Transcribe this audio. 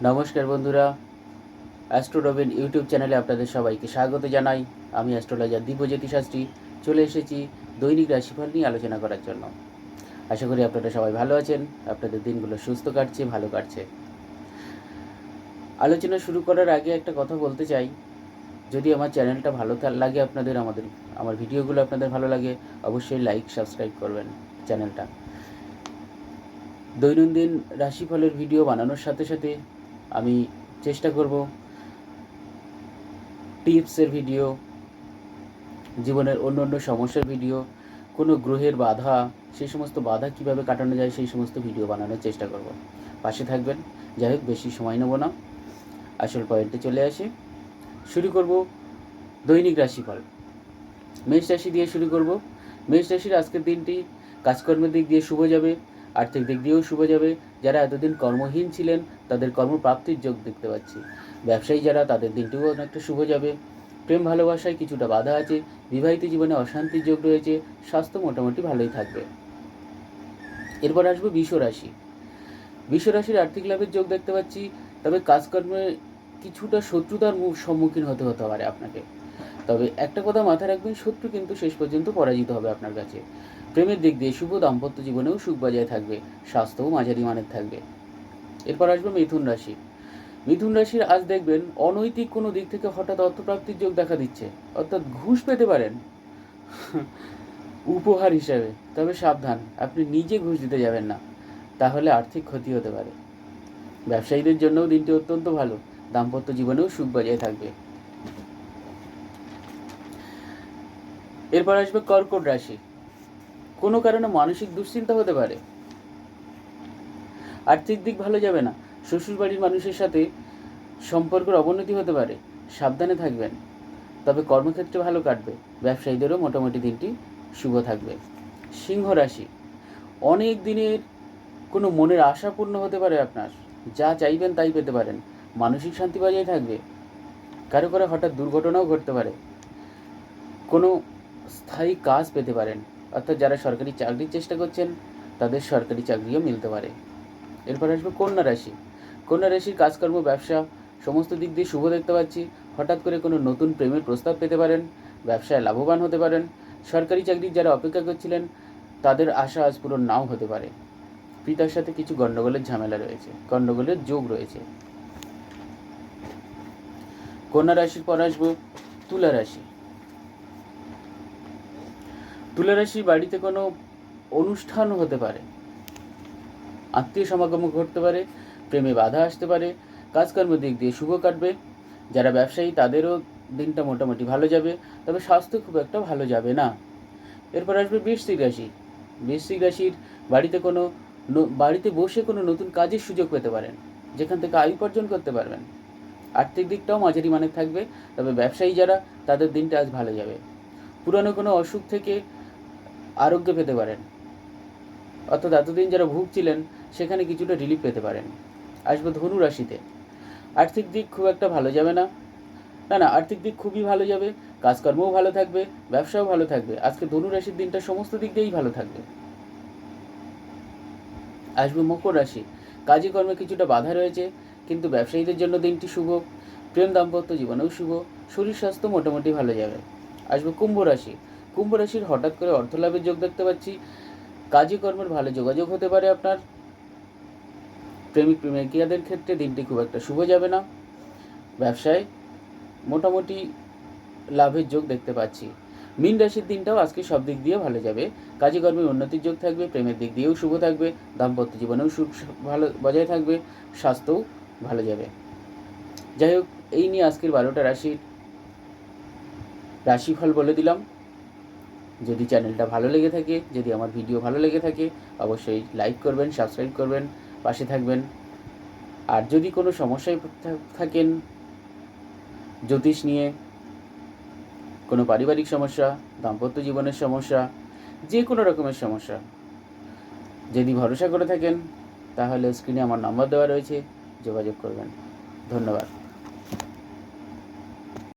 নমস্কার বন্ধুরা, অ্যাস্ট্রোরবিন ইউটিউব চ্যানেলে আপনাদের সবাইকে স্বাগত জানাই। আমি অ্যাস্ট্রোলজার দিব্যজ্যোতি শাস্ত্রী চলে এসেছি দৈনিক রাশিফল নিয়ে আলোচনা করার জন্য। আশা করি আপনারা সবাই ভালো আছেন, আপনাদের দিনগুলো সুস্থ কাটছে, ভালো কাটছে। আলোচনা শুরু করার আগে একটা কথা বলতে চাই, যদি আমার চ্যানেলটা ভালো লাগে আপনাদের, আমার ভিডিওগুলো আপনাদের ভালো লাগে, অবশ্যই লাইক সাবস্ক্রাইব করবেন চ্যানেলটা। দৈনন্দিন রাশিফলের ভিডিও বানানোর সাথে সাথে আমি চেষ্টা করব টিপসের ভিডিও, জীবনের অন্য অন্য সমস্যার ভিডিও, কোনো গ্রহের বাধা, সেই সমস্ত বাধা কীভাবে কাটানো যায় সেই সমস্ত ভিডিও বানানোর চেষ্টা করব। পাশে থাকবেন। যাই হোক, বেশি সময় নেব না, আসল পয়েন্টে চলে আসি। শুরু করব দৈনিক রাশিফল। মেষ রাশি দিয়ে শুরু করব। মেষ রাশির আজকের দিনটি কাজকর্মের দিক দিয়ে শুভ যাবে, আর্থিক দিক দিয়েও শুভ যাবে। যারা এতদিন কর্মহীন ছিলেন তাদের কর্মপ্রাপ্তির যোগ দেখতে পাচ্ছি। ব্যবসায়ী যারা, তাদের দিনটিও অনেকটা শুভ যাবে। প্রেম ভালোবাসায় কিছুটা বাধা আছে, বিবাহিত জীবনে অশান্তির যোগ রয়েছে, স্বাস্থ্য মোটামুটি ভালোই থাকবে। এরপর আসবো বৃষ রাশি। বৃষ রাশির আর্থিক লাভের যোগ দেখতে পাচ্ছি, তবে কাজকর্মে কিছুটা শত্রুতার সম্মুখীন হতে পারে আপনাকে। তবে একটা কথা মাথায় রাখবেন, শত্রু কিন্তু শেষ পর্যন্ত পরাজিত হবে আপনার কাছে। প্রেমের দিক দিয়ে শুভ, দাম্পত্য জীবনেও সুখ বজায় থাকবে, স্বাস্থ্যও মাঝারি মানের থাকবে। এরপর আসবে মিথুন রাশি। মিথুন রাশির আজ দেখবেন অনৈতিক কোনো দিক থেকে হঠাৎ অর্থপ্রাপ্তির যোগ দেখা দিচ্ছে, অর্থাৎ ঘুষ পেতে পারেন উপহার হিসাবে। তবে সাবধান, আপনি নিজে ঘুষ দিতে যাবেন না, তাহলে আর্থিক ক্ষতি হতে পারে। ব্যবসায়ীদের জন্যও দিনটি অত্যন্ত ভালো, দাম্পত্য জীবনেও সুখ বজায় থাকবে। এরপর আসবে কর্কট রাশি। কোনো কারণে মানসিক দুশ্চিন্তা হতে পারে, আর্থিক দিক ভালো যাবে না, শ্বশুরবাড়ির মানুষের সাথে সম্পর্কের অবনতি হতে পারে, সাবধানে থাকবেন। তবে কর্মক্ষেত্রে ভালো কাটবে, ব্যবসায়ীদেরও মোটামুটি দিনটি শুভ থাকবে। সিংহ রাশি। অনেক দিনের কোনো মনের আশা পূর্ণ হতে পারে আপনার, যা চাইবেন তাই পেতে পারেন, মানসিক শান্তি বজায় থাকবে। কারো কারো হঠাৎ দুর্ঘটনাও ঘটতে পারে, কোনো স্থায়ী কাজ পেতে পারেন, অর্থাৎ যারা সরকারি চাকরির চেষ্টা করছেন তাদের সরকারি চাকরিও মিলতে পারে। এরপর আসবে কন্যা রাশি। কন্যা রাশির কাজকর্ম, ব্যবসা সমস্ত দিক দিয়ে শুভ দেখতে পাচ্ছি। হঠাৎ করে কোনো নতুন প্রেমের প্রস্তাব পেতে পারেন, ব্যবসায় লাভবান হতে পারেন। সরকারি চাকরির যারা অপেক্ষা করছিলেন তাদের আশা আজ পূরণ নাও হতে পারে। পিতার সাথে কিছু গণ্ডগোলের ঝামেলা রয়েছে, গণ্ডগোলের যোগ রয়েছে। কন্যা রাশির পর আসবো তুলা রাশি। তুলা রাশির বাড়িতে কোনো অনুষ্ঠানও হতে পারে, আত্মীয় সমাগমও ঘটতে পারে, প্রেমে বাধা আসতে পারে, কাজকর্মের দিক দিয়ে শুভ কাটবে। যারা ব্যবসায়ী তাদেরও দিনটা মোটামুটি ভালো যাবে, তবে স্বাস্থ্য খুব একটা ভালো যাবে না। এরপর আসবে বৃশ্চিক রাশি। বৃশ্চিক রাশির বাড়িতে বসে কোনো নতুন কাজের সুযোগ পেতে পারেন, যেখান থেকে আয় উপার্জন করতে পারবেন। আর্থিক দিকটাও মাঝারি মানের থাকবে, তবে ব্যবসায়ী যারা, তাদের দিনটা আজ ভালো যাবে। পুরানো কোনো অসুখ থেকে আরোগ্য পেতে পারেন, অর্থাৎ এতদিন যারা ভুগছিলেন সেখানে কিছুটা রিলিফ পেতে পারেন। আসবে ধনু রাশিতে। আর্থিক দিক খুব একটা ভালো যাবে না, আর্থিক দিক খুবই ভালো যাবে, কাজকর্মও ভালো থাকবে, ব্যবসাও ভালো থাকবে। আজকে ধনু রাশির দিনটা সমস্ত দিক দিয়েই ভালো থাকবে। আসবে মকর রাশি। কাজে কর্মে কিছুটা বাধা রয়েছে, কিন্তু ব্যবসায়ীদের জন্য দিনটি শুভ, প্রেম দাম্পত্য জীবনেও শুভ, শরীর স্বাস্থ্য মোটামুটি ভালো যাবে। আসবে কুম্ভ রাশি। কুম্ভ রাশির হঠাৎ করে অর্থ লাভের যোগ দেখতে পাচ্ছি, কাজে কর্মের ভালো যোগাযোগ হতে পারে আপনার। প্রেমিকাদের ক্ষেত্রে দিনটি খুব একটা শুভ যাবে না। ব্যবসায় মোটামুটি লাভের যোগ দেখতে পাচ্ছি। মীন রাশির দিনটাও আজকে সব দিক দিয়ে ভালো যাবে, কাজে কর্মে উন্নতির যোগ থাকবে, প্রেমের দিক দিয়েও শুভ থাকবে, দাম্পত্য জীবনেও সুখ ভালো বজায় থাকবে, স্বাস্থ্যও ভালো যাবে। যাই হোক, এই নিয়ে আজকের 12টা রাশির রাশিফল বলে দিলাম। যদি চ্যানেলটা ভালো লেগে থাকে, যদি আমার ভিডিও ভালো লেগে থাকে, অবশ্যই লাইক করবেন, সাবস্ক্রাইব করবেন, পাশে থাকবেন। আর যদি কোনো সমস্যায় থাকেন, জ্যোতিষ নিয়ে কোনো পারিবারিক সমস্যা, দাম্পত্য জীবনের সমস্যা, যে কোনো রকমের সমস্যা যদি ভরসা করে থাকেন, তাহলে স্ক্রিনে আমার নাম্বার দেওয়া রয়েছে, যোগাযোগ করবেন। ধন্যবাদ।